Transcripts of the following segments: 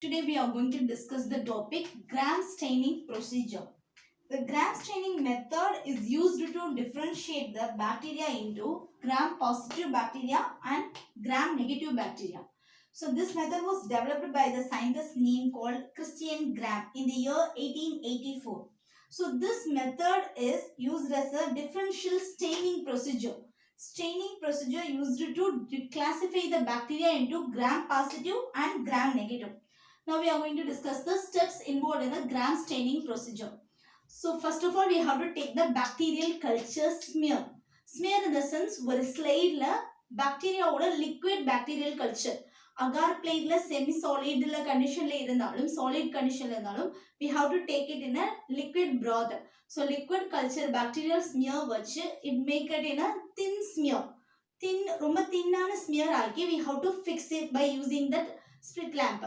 Today we are going to discuss the topic gram staining procedure. The gram staining method is used to differentiate the bacteria into gram positive bacteria and gram negative bacteria. So this method was developed by the scientist named called Christian Gram in the year 1884. So this method is used as a differential staining procedure. Staining procedure used to classify the bacteria into gram positive and gram negative. Now we are going to discuss the steps involved in the gram staining procedure. So first of all we have to take the bacterial culture smear. Smear in the sense ஒரு ஸ்லைட்ல பாக்டீரியாவோட liquid bacterial culture agar பிளேட்ல semi சாலிட்ல கண்டிஷன்ல இருந்தாலும் solid கண்டிஷன்ல இருந்தாலும் we have to take it in a liquid broth. So liquid culture bacterial smear வச்சு it make it in a thin smear. Thin ரொம்ப தின்னான smear ஆக்கி we have to fix it by using that split lamp.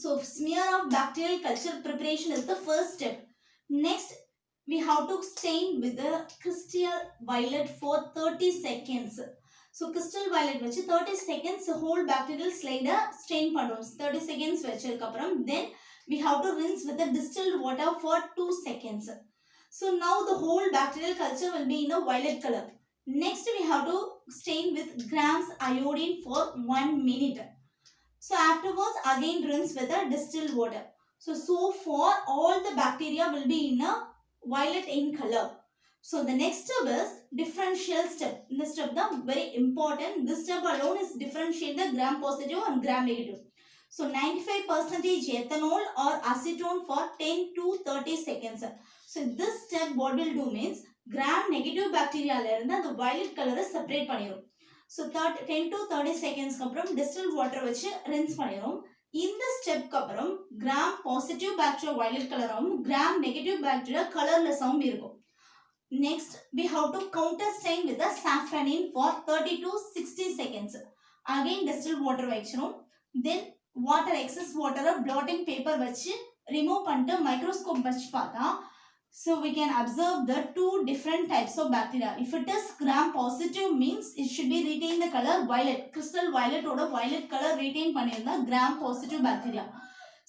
So smear of bacterial culture preparation is the first step. Next, we have to stain with the crystal violet for 30 seconds. So crystal violet வச்சு 30 seconds whole bacterial slide stain பண்ணுறோம். 30 seconds வச்சதுக்கு அப்புறம் then we have to rinse with the distilled water for 2 seconds. So now the whole bacterial culture will be in a violet color. Next, we have to stain with grams iodine for 1 minute. So afterwards again rinse with a distilled water. So far all the bacteria will be in a violet in color. So the next step is differential step. This step is very important. This step alone is differentiate the gram positive and gram negative. So 95% ethanol or acetone for 10 to 30 seconds. So this step what will do means gram negative bacteria la irundha the violet color separate பண்ணிரும். So 10 to 30 seconds அப்புறம் distilled water வச்சு rinse பண்ணிரும். இந்த ஸ்டெப்க்கு அப்புறம் gram positive bacteria violet கலராகவும் gram negative bacteria கலர்லெஸ்ஸாகவும் இருக்கும். Next we have to counter stain with the safranin for 30 to 60 seconds. Again distilled water வச்சிரும். Then water excess water blotting paper வச்சு remove பண்ணிட்டு மைக்ரோஸ்கோப் வச்சு பார்த்தா so we can observe the two different types of bacteria. If it is gram positive means it should be retain the color violet. Crystal violet or violet color retain பண்ணிருந்தா gram positive bacteria.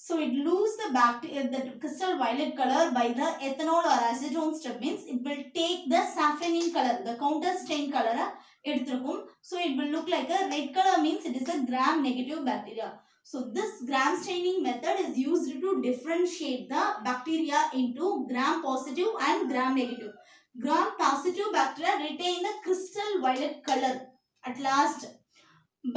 So it lose the bacteria, the crystal violet color by the ethanol or acetone step means it will take the safranin color, the counter stain color எடுத்துக்கும். So it will look like a red color means it is a gram negative bacteria. So this gram staining method is used to differentiate the bacteria into gram positive and gram negative. Gram positive bacteria retain the crystal violet color at last,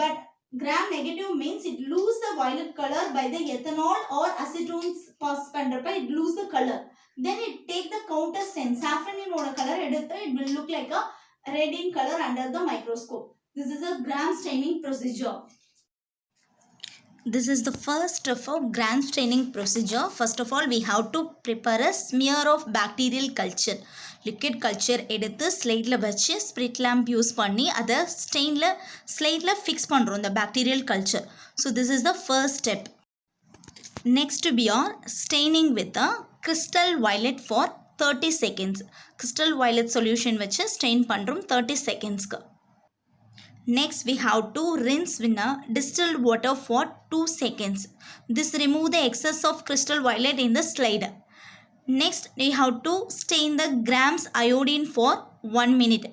but gram negative means it lose the violet color by the ethanol or acetone pass பண்றப்ப it lose the color. Then it take the counter stain safranin ஓட color எடுத்து it will look like a red in color under the microscope. This is a gram staining procedure. This is the first step of gram staining procedure. First of all, we have to prepare a smear of bacterial culture. Liquid culture எடுத்து ஸ்லைட்ல வச்சு spirit lamp use பண்ணி அதை ஸ்லைட்ல fix பண்ணுறோம் the bacterial culture. So this is the first step. Next we are staining with the crystal violet for 30 seconds. Crystal violet solution வச்சு stain பண்ணுறோம் 30 secondsக்கு. Next we have to rinse with distilled water for 2 seconds. This remove the excess of crystal violet in the slide. Next we have to stain the grams iodine for 1 minute.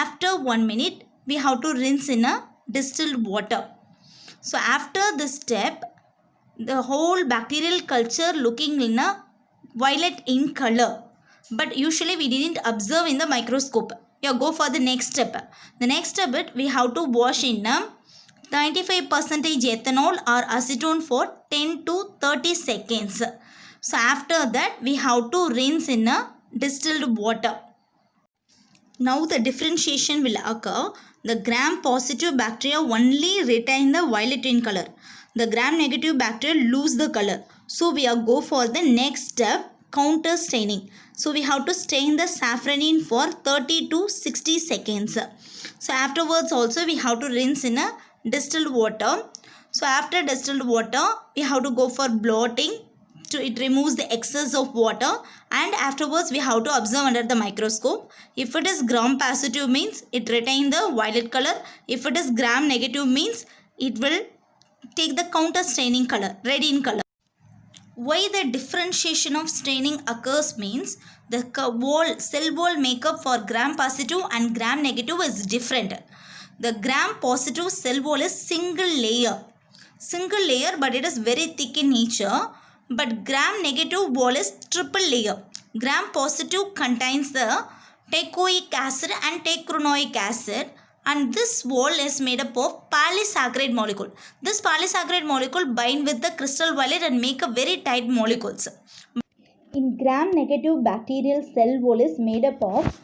After 1 minute we have to rinse in a distilled water. So after this step the whole bacterial culture looking in a violet in color, but usually we didn't observe in the microscope. Go for the next step. The next step we have to wash in 95% ethanol or acetone for 10 to 30 seconds. So after that we have to rinse in a distilled water. Now the differentiation will occur. The gram positive bacteria only retain the violet in color. The gram negative bacteria lose the color. So we are go for the next step, counter staining. So we have to stain the safranin for 30 to 60 seconds. So afterwards also we have to rinse in a distilled water. So after distilled water we have to go for blotting. It removes the excess of water, and afterwards we have to observe under the microscope. If it is gram positive means it retain the violet color. If it is gram negative means it will take the counter staining color, red in color. Why the differentiation of staining occurs means the cell wall makeup for gram positive and gram negative is different. The gram positive cell wall is single layer, but it is very thick in nature. But gram negative wall is triple layer. Gram positive contains the teichoic acid and teichronoic acid, and this wall is made up of polysaccharide molecule. This polysaccharide molecule bind with the crystal violet and make a very tight molecules. In gram negative bacterial cell wall is made up of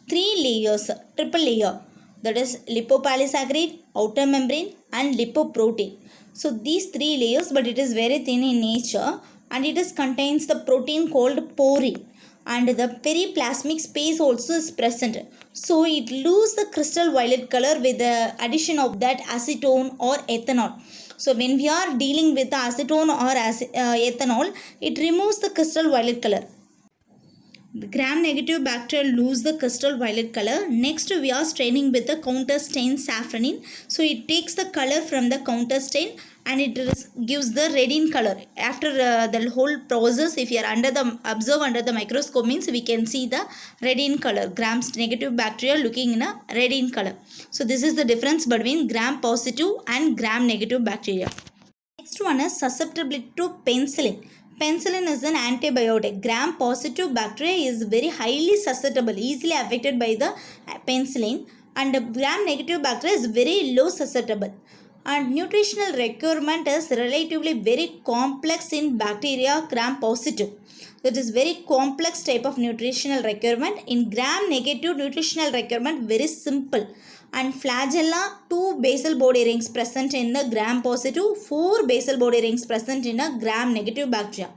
3 layers, triple layer, that is lipopolysaccharide, outer membrane and lipoprotein. So these 3 layers, but it is very thin in nature, and it is contains the protein called porine, and the periplasmic space also is present. So it loses the crystal violet color with the addition of that acetone or ethanol. So when we are dealing with the acetone or ethanol, it removes the crystal violet color. The gram negative bacteria lose the crystal violet color. Next we are staining with the counter stain safranin. So it takes the color from the counter stain and it gives the red in color. After the whole process, if you are observe under the microscope, means we can see the red in color. Gram negative bacteria looking in a red in color. So this is the difference between gram positive and gram negative bacteria. Next one is susceptibility to penicillin. Penicillin is an antibiotic. Gram positive bacteria is very highly susceptible, easily affected by the penicillin, and gram negative bacteria is very low susceptible. And nutritional requirement is relatively very complex in bacteria gram positive. That is very complex type of nutritional requirement. In gram negative, nutritional requirement very simple. And flagella, 2 basal body rings present in the gram positive, 4 basal body rings present in a gram negative bacteria.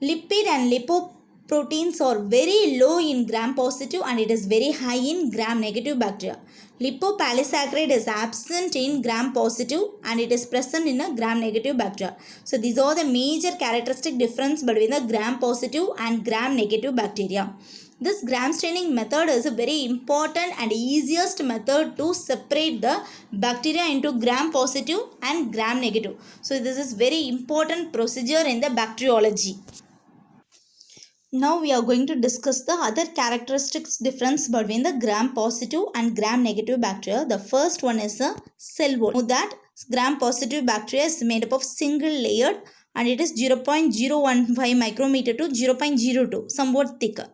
Lipid and lipoproteins are very low in gram positive and it is very high in gram negative bacteria. Lipopolysaccharide is absent in gram positive and it is present in a gram negative bacteria. So these are the major characteristic difference between the gram positive and gram negative bacteria. This gram staining method is a very important and easiest method to separate the bacteria into gram positive and gram negative. So this is very important procedure in the bacteriology. Now we are going to discuss the other characteristics difference between the gram positive and gram negative bacteria. The first one is a cell wall. Know that gram positive bacteria is made up of single layered and it is 0.015 micrometer to 0.02, somewhat thicker.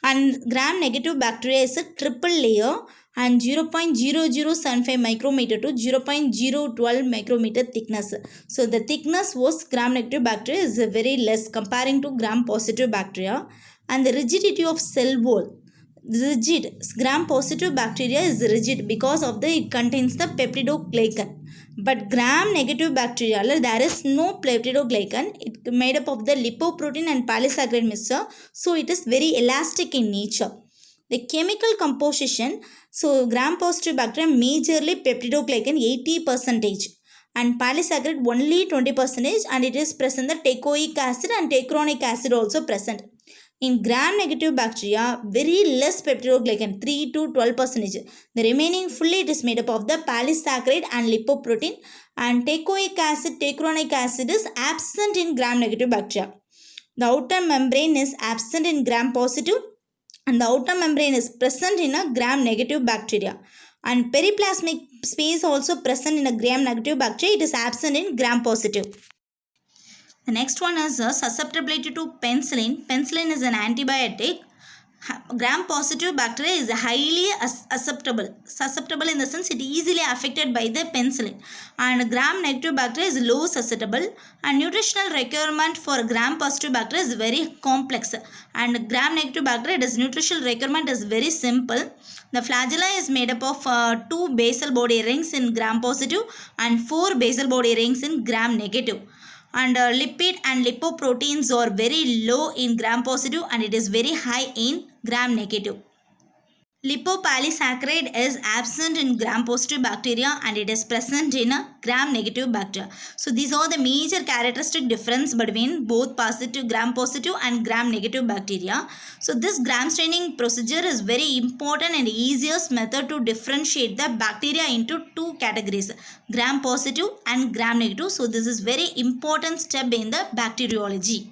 And gram negative bacteria is a triple layer and 0.0075 micrometer to 0.012 micrometer thickness. So the thickness was gram negative bacteria is very less comparing to gram positive bacteria. And the rigidity of cell wall, rigid, gram positive bacteria is rigid because of it contains the peptidoglycan. But gram negative bacteria, there is no peptidoglycan. It made up of the lipoprotein and polysaccharide mixture. So it is very elastic in nature. The chemical composition, so gram positive bacteria majorly peptidoglycan 80% and polysaccharide only 20%, and it is present the teichoic acid and teichroic acid also present. In gram negative bacteria, very less peptidoglycan, 3 to 12%. The remaining fully it is made up of the polysaccharide and lipoprotein, and teichoic acid, teichroic acid is absent in gram negative bacteria. The outer membrane is absent in gram positive and the outer membrane is present in a gram negative bacteria. And periplasmic space also present in a gram negative bacteria. It is absent in gram positive. The next one is susceptibility to penicillin. Penicillin is an antibiotic. Gram positive bacteria is highly susceptible in the sense it is easily affected by the penicillin, and gram negative bacteria is low susceptible. And nutritional requirement for gram positive bacteria is very complex, and gram negative bacteria its nutritional requirement is very simple. The flagella is made up of 2 basal body rings in gram positive and 4 basal body rings in gram negative. And lipid and lipoproteins are very low in gram positive and it is very high in gram negative. Lipopolysaccharide is absent in gram-positive bacteria and it is present in a gram-negative bacteria. So these are the major characteristic difference between both positive, gram-positive and gram-negative bacteria. So this gram staining procedure is very important and easiest method to differentiate the bacteria into two categories, gram-positive and gram-negative. So this is very important step in the bacteriology.